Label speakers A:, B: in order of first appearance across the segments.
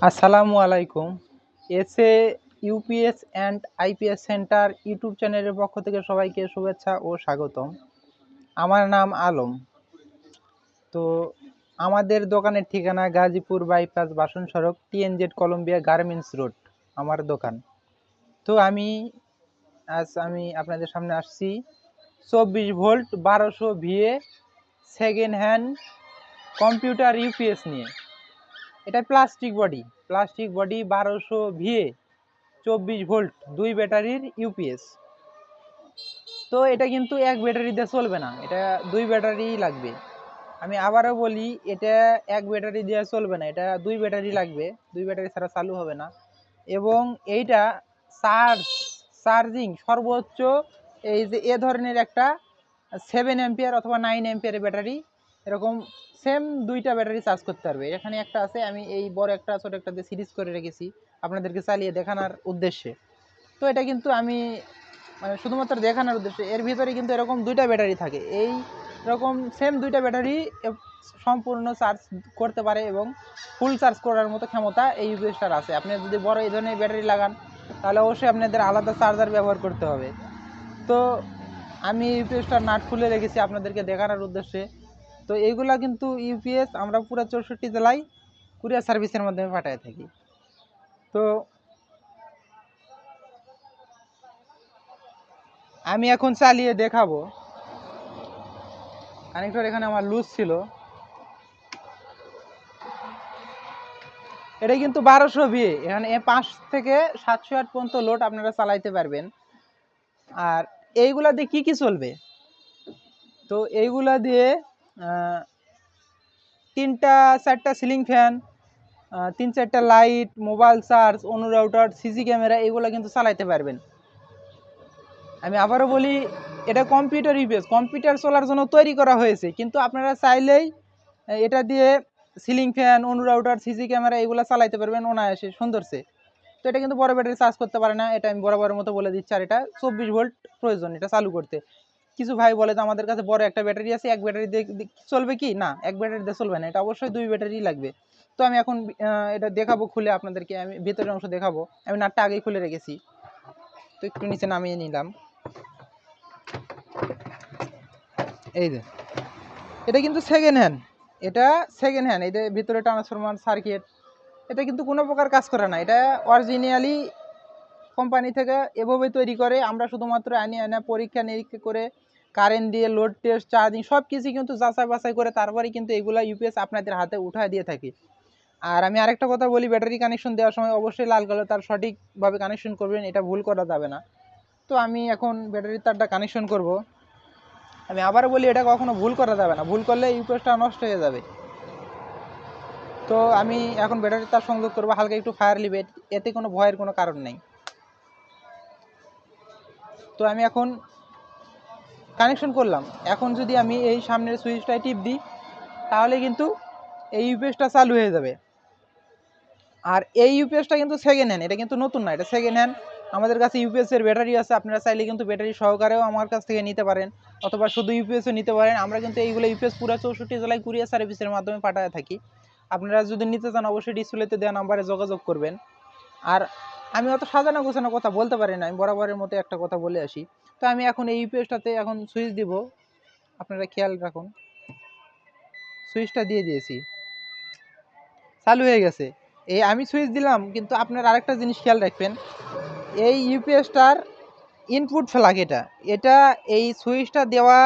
A: আসসালামু আলাইকুম। SA UPS and IPS centre YouTube চ্যানেলের পক্ষ থেকে সবাইকে শুভেচ্ছা ও স্বাগতম। আমার নাম আলম। তো আমাদের দোকানের ঠিকানা গাজীপুর বাইপাস বাসন সড়ক টিএনজেড কলম্বিয়া গার্মেন্টস রোড আমার দোকান। তো আমি আপনাদের সামনে আসছি 24 volt 1200 VA second hand computer UPS নিয়ে। এটা প্লাস্টিক বডি 1200 ভিএ 24 ভোল্ট 2 ব্যাটারির ইউপিএস। তো এটা কিন্তু এক ব্যাটারি দিয়ে চলবে না, এটা 2 ব্যাটারি লাগবে। আমি আবারও বলি, এটা এক ব্যাটারি দিয়ে চলবে না, এটা 2 ব্যাটারি লাগবে। 2 ব্যাটারি ছাড়া চালু হবে না। এবং এইটা চার্জিং সর্বোচ্চ এই যে এ ধরনের একটা 7 অ্যাম্পিয়ার অথবা 9 অ্যাম্পিয়ারের ব্যাটারি, এরকম সেম দুইটা ব্যাটারি চার্জ করতে পারবে। এখানে একটা আছে, আমি এই বড় একটা ছোট একটা দিয়ে সিরিজ করে রেখেছি আপনাদেরকে চালিয়ে দেখানোর উদ্দেশ্যে। তো এটা কিন্তু আমি মানে শুধুমাত্র দেখানোর উদ্দেশ্যে, এর ভিতরে কিন্তু এরকম দুইটা ব্যাটারি থাকে। এই রকম সেম দুইটা ব্যাটারি সম্পূর্ণ চার্জ করতে পারে এবং ফুল চার্জ করার মতো ক্ষমতা এই ইউপিএসটার আছে। আপনি যদি বড় এই ধরনের ব্যাটারি লাগান তাহলে অবশ্যই আপনাদের আলাদা চার্জার ব্যবহার করতে হবে। তো আমি ইউপিএসটার নাট খুলে রেখেছি আপনাদেরকে দেখানোর উদ্দেশ্যে। তো এইগুলা কিন্তু ইউপিএস আমরা পুরো 64 জেলায় কুরিয়ার সার্ভিসের মাধ্যমে পাঠিয়ে থাকি। তো আমি এখন চালিয়ে দেখাবো। কানেক্টর এখানে আমার লুজ ছিল। এটা কিন্তু 1200 ভিএ, এখানে 5 থেকে 700 ওয়াট পর্যন্ত লোড আপনারা চালাইতে পারবেন। আর এইগুলা দিয়ে কি কি চলবে? তো এইগুলা দিয়ে 3টা 4টা সিলিং ফ্যান, 3-4টা লাইট, মোবাইল চার্জ, অনু রাউটার, সিসি ক্যামেরা, এগুলো কিন্তু চালাইতে পারবেন। আমি আবারও বলি, এটা কম্পিউটার ইউপিএস, কম্পিউটার চলার জন্য তৈরি করা হয়েছে, কিন্তু আপনারা চাইলেই এটা দিয়ে সিলিং ফ্যান, অনু রাউটার, সিসি ক্যামেরা এগুলো চালাইতে পারবেন অনায়াসে সুন্দরসে। তো এটা কিন্তু বড় ব্যাটারি চার্জ করতে পারে না, এটা আমি বরাবরের মতো বলে দিচ্ছি। আর এটা 24 ভোল্ট প্রয়োজন এটা চালু করতে। কিছু ভাই বলে যে আমাদের কাছে বড় একটা ব্যাটারি আছে, এক ব্যাটারি দিয়ে চলবে কি? না, এক ব্যাটারি দিয়ে চলবে না, এটা অবশ্যই 2 ব্যাটারি লাগবে। তো আমি এখন এটা দেখাবো খুলে আপনাদেরকে, আমি ভিতরের অংশ দেখাবো। আমি নাটটা আগেই খুলে রেখেছি, তো একটু নিচে নামিয়ে নিলাম। এই যে এটা কিন্তু সেকেন্ড হ্যান্ড, এদের ভিতরে ট্রান্সফরমার সার্কিট, এটা কিন্তু কোনো প্রকার কাজ করে না। এটা অরিজিনালি কোম্পানি থেকে এভাবে তৈরি করে, আমরা শুধুমাত্র আনা পরীক্ষা নিরীক্ষা করে কারেন্ট দিয়ে লোড টেস্ট চার্জিং সব কিছু কিন্তু যাচাই বাছাই করে তারপরে কিন্তু এগুলা ইউপিএস আপনাদের হাতে উঠায় দিয়ে থাকি। আর আমি আরেকটা কথা বলি, ব্যাটারি কানেকশন দেওয়ার সময় অবশ্যই লাল কালো তার সঠিকভাবে কানেকশন করবেন, এটা ভুল করা যাবে না। তো আমি এখন ব্যাটারির তারটা কানেকশন করব। আমি আবারও বলি, এটা কখনো ভুল করা যাবে না, ভুল করলে ইউপিএসটা নষ্ট হয়ে যাবে। তো আমি এখন ব্যাটারির তার সংযোগ করবো, হালকা একটু ফায়ার লিবে, এতে কোনো ভয়ের কোনো কারণ নেই। তো আমি এখন কানেকশন করলাম। এখন যদি আমি এই সামনের সুইচটায় টিপ দিই তাহলে কিন্তু এই ইউপিএসটা চালু হয়ে যাবে। আর এই ইউপিএসটা কিন্তু সেকেন্ড হ্যান্ড, এটা কিন্তু নতুন না, এটা সেকেন্ড হ্যান্ড। আমাদের কাছে ইউপিএস এর ব্যাটারি আছে, আপনারা চাইলে কিন্তু ব্যাটারি সহকারেও আমার কাছ থেকে নিতে পারেন, অথবা শুধু ইউপিএসও নিতে পারেন। আমরা কিন্তু এইগুলো ইউপিএস পুরো 64 জেলায় কুরিয়ার সার্ভিসের মাধ্যমে পাঠাতে থাকি। আপনারা যদি নিতে চান অবশ্যই ডিসপ্লেতে দেওয়া নাম্বারে যোগাযোগ করবেন। আর আমি অত সাজানো গোছানো কথা বলতে পারি না, আমি বরাবরের মতো একটা কথা বলে আসি। তো আমি এখন এই ইউপিএসটাতে এখন সুইচ দিব, আপনারা খেয়াল রাখুন। সুইচটা দিয়ে দিয়েছি, চালু হয়ে গেছে। এই আমি সুইচ দিলাম, কিন্তু আপনারা আরেকটা জিনিস খেয়াল রাখবেন, এই ইউপিএসটার ইনপুট ফ্ল্যাগ এটা এই সুইচটা দেওয়া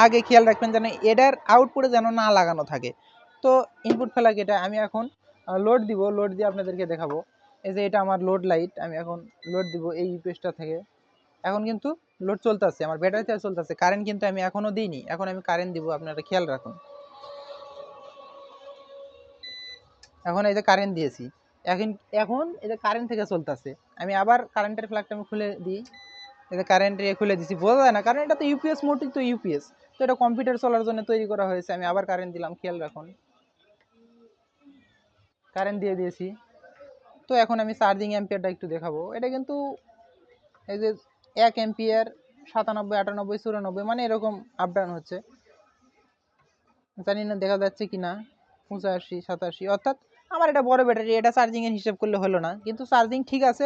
A: আগে খেয়াল রাখবেন যেন এটার আউটপুটে যেন না লাগানো থাকে। তো ইনপুট ফ্ল্যাগ এটা আমি এখন লোড দিব, লোড দিয়ে আপনাদেরকে দেখাবো। এই যে এটা আমার লোড লাইট, আমি এখন লোড দিব এই ইউপিএসটা থেকে। এখন কিন্তু লোড চলতেছে, আমার ব্যাটারিতে চলতেছে, কারেন্ট কিন্তু আমি এখনো দিইনি। এখন আমি কারেন্ট দিব, আপনারা খেয়াল রাখুন। এখন এই যে কারেন্ট দিয়েছি, এখন এখন এই যে কারেন্ট থেকে চলতেছে। আমি আবার কারেন্টের ফ্ল্যাগটা আমি খুলে দিই, এই যে কারেন্ট খুলে দিছি, বোঝা যায় না কারণ এটা তো ইউপিএস মোটর, তো ইউপিএস তো এটা কম্পিউটার চলার জন্য তৈরি করা হয়েছে। আমি আবার কারেন্ট দিলাম, খেয়াল রাখুন, কারেন্ট দিয়ে দিয়েছি। তো এখন আমি চার্জিং অ্যাম্পিয়ারটা একটু দেখাবো। এটা কিন্তু এই যে 1 অ্যাম্পিয়ার 97, 98, 94 মানে এরকম আপ ডাউন হচ্ছে, জানি না দেখা যাচ্ছে কি না, 85, 87, অর্থাৎ আমার এটা বড় ব্যাটারি, এটা চার্জিংয়ের হিসাব করলে হলো না, কিন্তু চার্জিং ঠিক আছে।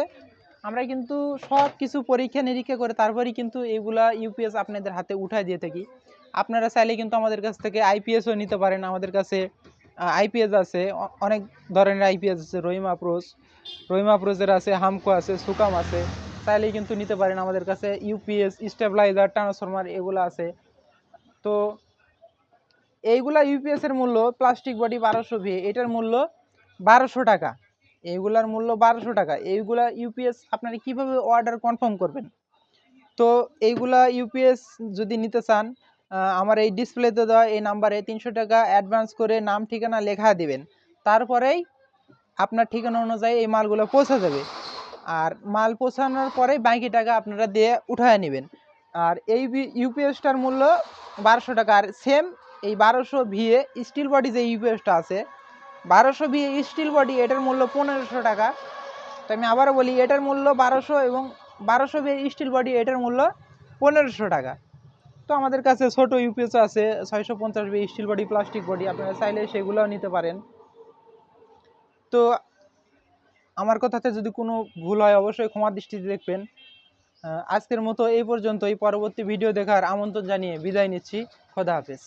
A: আমরা কিন্তু সব কিছু পরীক্ষা নিরীক্ষা করে তারপরেই কিন্তু এইগুলা ইউপিএস আপনাদের হাতে উঠায় দিয়ে থাকি। আপনারা চাইলে কিন্তু আমাদের কাছ থেকে আইপিএসও নিতে পারেন। আমাদের কাছে আইপিএস আছে, অনেক ধরনের আইপিএস আছে, রহিমা প্রোজের আছে, হামকো আছে, সুকাম আছে, চাইলেই কিন্তু নিতে পারেন আমাদের কাছে। ইউপিএস, স্টেবিলাইজার, ট্রান্সফরমার এগুলো আছে। তো এইগুলা ইউপিএস এর মূল্য প্লাস্টিক বডি 1200 ভি, এটার মূল্য 1200 টাকা। এইগুলার মূল্য 1200 টাকা। এইগুলা ইউপিএস আপনারা কিভাবে অর্ডার কনফার্ম করবেন? তো এইগুলা ইউপিএস যদি নিতে চান, আমার এই ডিসপ্লেতে দেওয়া এই নাম্বারে 300 টাকা অ্যাডভান্স করে নাম ঠিকানা লেখা দিবেন। তারপরেই আপনার ঠিকানা অনুযায়ী এই মালগুলো পৌঁছে যাবে। আর মাল পৌঁছানোর পরে বাকি টাকা আপনারা দিয়ে উঠায় নেবেন। আর এই ইউপিএসটার মূল্য 1200 টাকা। আর সেম এই 1200 ভিএ স্টিল বডি যে ইউপিএসটা আছে, 1200 ভিএ স্টিল বডি, এটার মূল্য 1500 টাকা। তো আমি আবারও বলি, এটার মূল্য 1200, এবং 1200 ভিএ স্টিল বডি এটার মূল্য 1500 টাকা। তো আমাদের কাছে ছোট ইউপিএস আছে 650 V steel body, plastic body, আপনারা চাইলে সেগুলোও নিতে পারেন। তো আমার কথাতে যদি কোনো ভুল হয় অবশ্যই ক্ষমা দৃষ্টিতে দেখবেন। আজকের মতো এই পর্যন্তই। পরবর্তী ভিডিও দেখার আমন্ত্রণ জানিয়ে বিদায় নিচ্ছি। খোদা হাফেজ।